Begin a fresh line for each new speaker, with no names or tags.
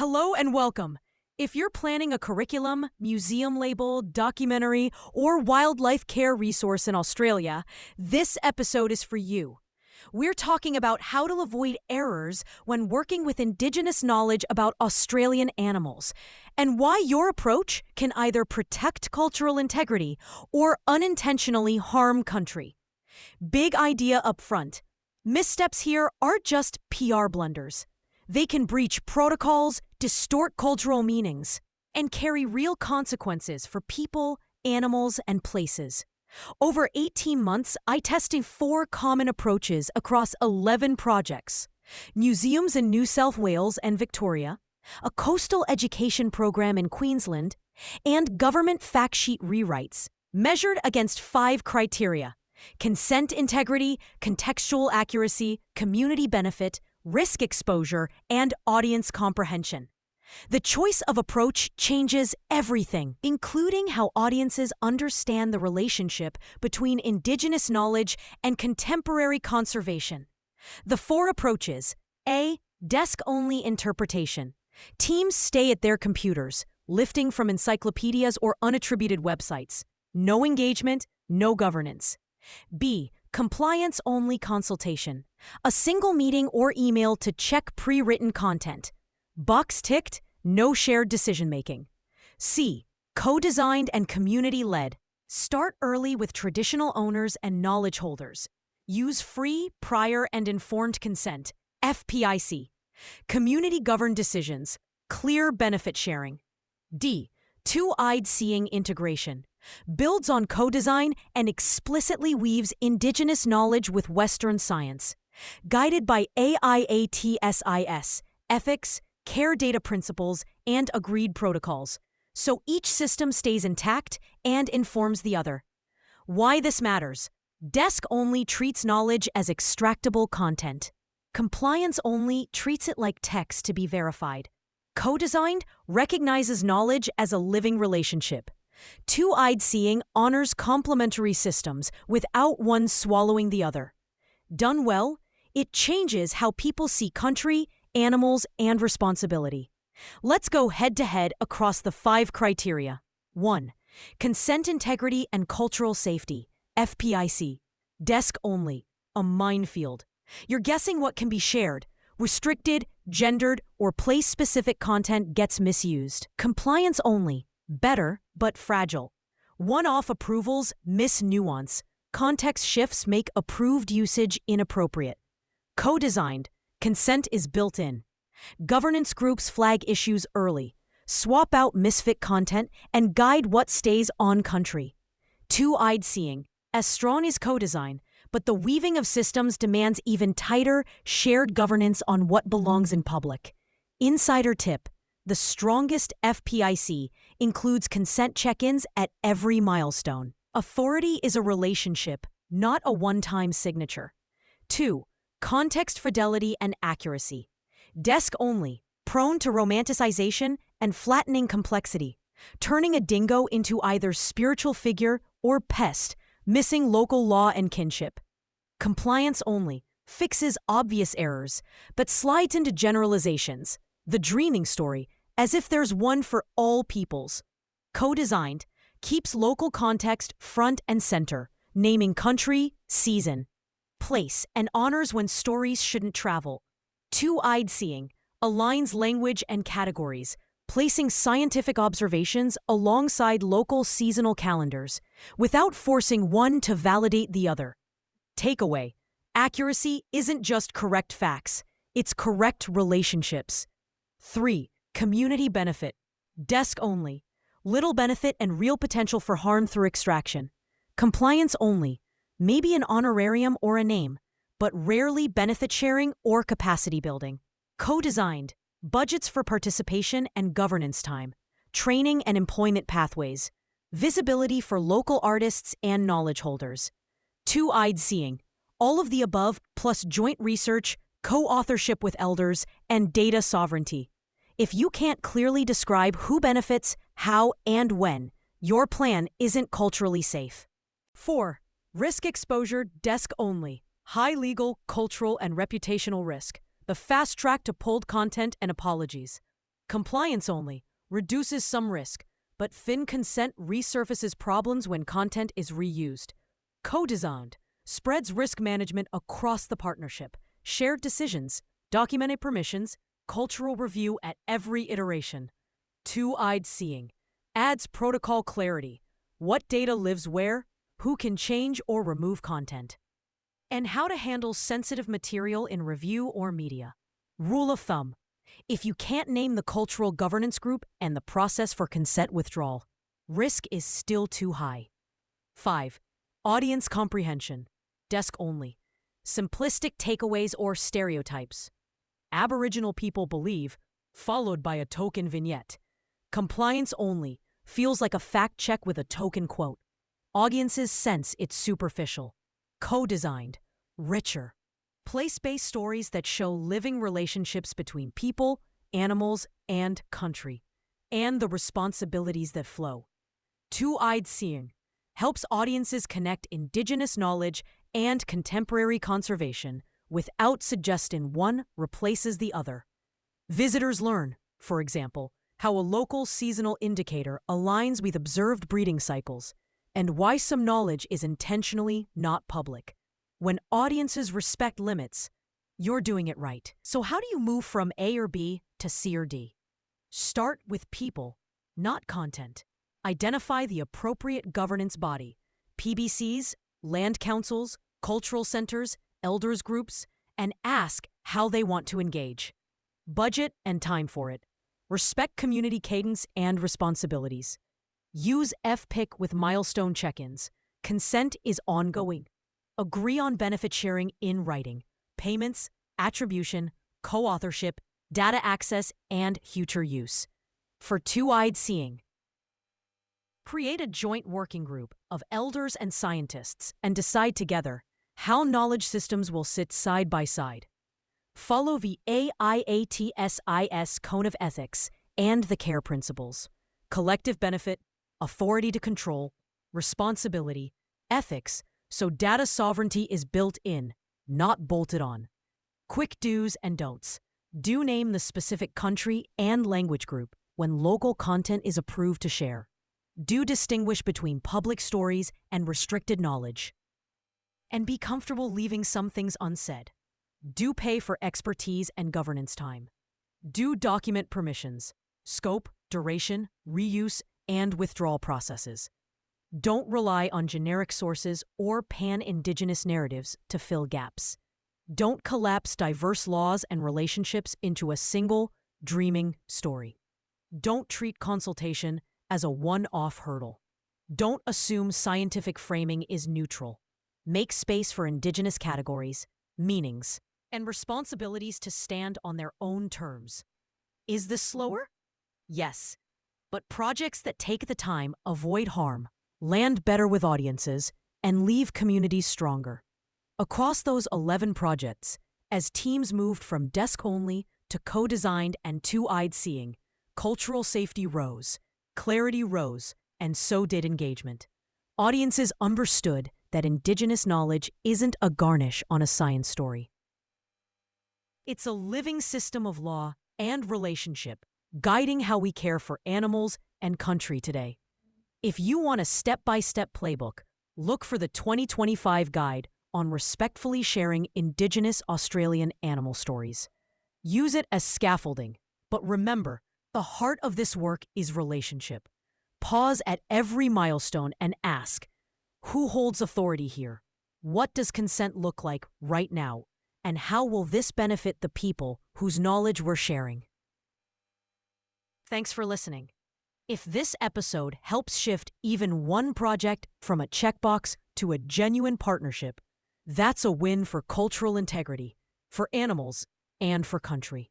Hello and welcome. If you're planning a curriculum, museum label, documentary, or wildlife care resource in Australia, this episode is for you. We're talking about how to avoid errors when working with Indigenous knowledge about Australian animals, and why your approach can either protect cultural integrity or unintentionally harm country. Big idea up front. Missteps here aren't just PR blunders. They can breach protocols, distort cultural meanings, and carry real consequences for people, animals, and places. Over 18 months, I tested 4 common approaches across 11 projects: museums in New South Wales and Victoria, a coastal education program in Queensland, and government fact sheet rewrites, measured against 5 criteria: consent integrity, contextual accuracy, community benefit, risk exposure, and audience comprehension. The choice of approach changes everything, including how audiences understand the relationship between Indigenous knowledge and contemporary conservation. The 4 approaches. A. Desk-only interpretation. Teams stay at their computers, lifting from encyclopedias or unattributed websites. No engagement, no governance. B. Compliance-only consultation. A single meeting or email to check pre-written content. Box ticked, no shared decision-making. C. Co-designed and community-led. Start early with traditional owners and knowledge holders. Use free, prior, and informed consent, FPIC. Community-governed decisions. Clear benefit sharing. D. Two-eyed seeing integration. Builds on co-design and explicitly weaves Indigenous knowledge with Western science. Guided by AIATSIS, ethics, care data principles, and agreed protocols, so each system stays intact and informs the other. Why this matters. Desk only treats knowledge as extractable content. Compliance only treats it like text to be verified. Co-designed recognizes knowledge as a living relationship. Two-eyed seeing honors complementary systems without one swallowing the other. Done well, it changes how people see country, animals, and responsibility. Let's go head-to-head across the 5 criteria. 1. Consent integrity and cultural safety, FPIC. Desk only, a minefield. You're guessing what can be shared. Restricted, gendered, or place-specific content gets misused. Compliance only, better but fragile. One-off approvals miss nuance. Context shifts make approved usage inappropriate. Co-designed, consent is built in. Governance groups flag issues early, swap out misfit content, and guide what stays on country. Two-eyed seeing, as strong as co-design, but the weaving of systems demands even tighter, shared governance on what belongs in public. Insider tip: the strongest FPIC includes consent check-ins at every milestone. Authority is a relationship, not a one-time signature. 2. Context fidelity and accuracy. Desk only, prone to romanticization and flattening complexity, turning a dingo into either spiritual figure or pest, missing local law and kinship. Compliance only, fixes obvious errors, but slides into generalizations. The dreaming story, as if there's one for all peoples. Co-designed, keeps local context front and center, naming country, season, place, and honors when stories shouldn't travel. Two-eyed seeing, aligns language and categories, placing scientific observations alongside local seasonal calendars, without forcing one to validate the other. Takeaway: accuracy isn't just correct facts, it's correct relationships. 3. Community benefit. Desk only. Little benefit and real potential for harm through extraction. Compliance only. Maybe an honorarium or a name, but rarely benefit sharing or capacity building. Co-designed. Budgets for participation and governance time. Training and employment pathways. Visibility for local artists and knowledge holders. Two-eyed seeing. All of the above plus joint research, co-authorship with elders, and data sovereignty. If you can't clearly describe who benefits, how, and when, your plan isn't culturally safe. 4. Risk exposure, desk only. High legal, cultural, and reputational risk. The fast track to pulled content and apologies. Compliance only reduces some risk, but thin consent resurfaces problems when content is reused. Co-designed spreads risk management across the partnership, shared decisions, documented permissions, cultural review at every iteration. Two-eyed seeing adds protocol clarity. What data lives where, who can change or remove content, and how to handle sensitive material in review or media. Rule of thumb: if you can't name the cultural governance group and the process for consent withdrawal, risk is still too high. 5. Audience comprehension. Desk only. Simplistic takeaways or stereotypes. Aboriginal people believe, followed by a token vignette. Compliance only feels like a fact check with a token quote. Audiences sense it's superficial. Co-designed, richer. Place-based stories that show living relationships between people, animals, and country, and the responsibilities that flow. Two-eyed seeing helps audiences connect Indigenous knowledge and contemporary conservation without suggesting one replaces the other. Visitors learn, for example, how a local seasonal indicator aligns with observed breeding cycles, and why some knowledge is intentionally not public. When audiences respect limits, you're doing it right. So how do you move from A or B to C or D? Start with people, not content. Identify the appropriate governance body: PBCs, land councils, cultural centers, elders groups, and ask how they want to engage. Budget and time for it. Respect community cadence and responsibilities. Use FPIC with milestone check-ins. Consent is ongoing. Agree on benefit sharing in writing, payments, attribution, co-authorship, data access, and future use. For two-eyed seeing, create a joint working group of elders and scientists and decide together how knowledge systems will sit side by side. Follow the AIATSIS Code of Ethics and the CARE principles: collective benefit, authority to control, responsibility, ethics, so data sovereignty is built in, not bolted on. Quick do's and don'ts. Do name the specific country and language group when local content is approved to share. Do distinguish between public stories and restricted knowledge. And be comfortable leaving some things unsaid. Do pay for expertise and governance time. Do document permissions, scope, duration, reuse, and withdrawal processes. Don't rely on generic sources or pan-Indigenous narratives to fill gaps. Don't collapse diverse laws and relationships into a single, dreaming story. Don't treat consultation as a one-off hurdle. Don't assume scientific framing is neutral. Make space for Indigenous categories, meanings, and responsibilities to stand on their own terms. Is this slower? Yes. But projects that take the time avoid harm, land better with audiences, and leave communities stronger. Across those 11 projects, as teams moved from desk-only to co-designed and two-eyed seeing, cultural safety rose, clarity rose, and so did engagement. Audiences understood that Indigenous knowledge isn't a garnish on a science story. It's a living system of law and relationship, guiding how we care for animals and country today. If you want a step-by-step playbook, look for the 2025 Guide on Respectfully Sharing Indigenous Australian Animal Stories. Use it as scaffolding, but remember, the heart of this work is relationship. Pause at every milestone and ask, who holds authority here? What does consent look like right now? And how will this benefit the people whose knowledge we're sharing? Thanks for listening. If this episode helps shift even one project from a checkbox to a genuine partnership, that's a win for cultural integrity, for animals, and for country.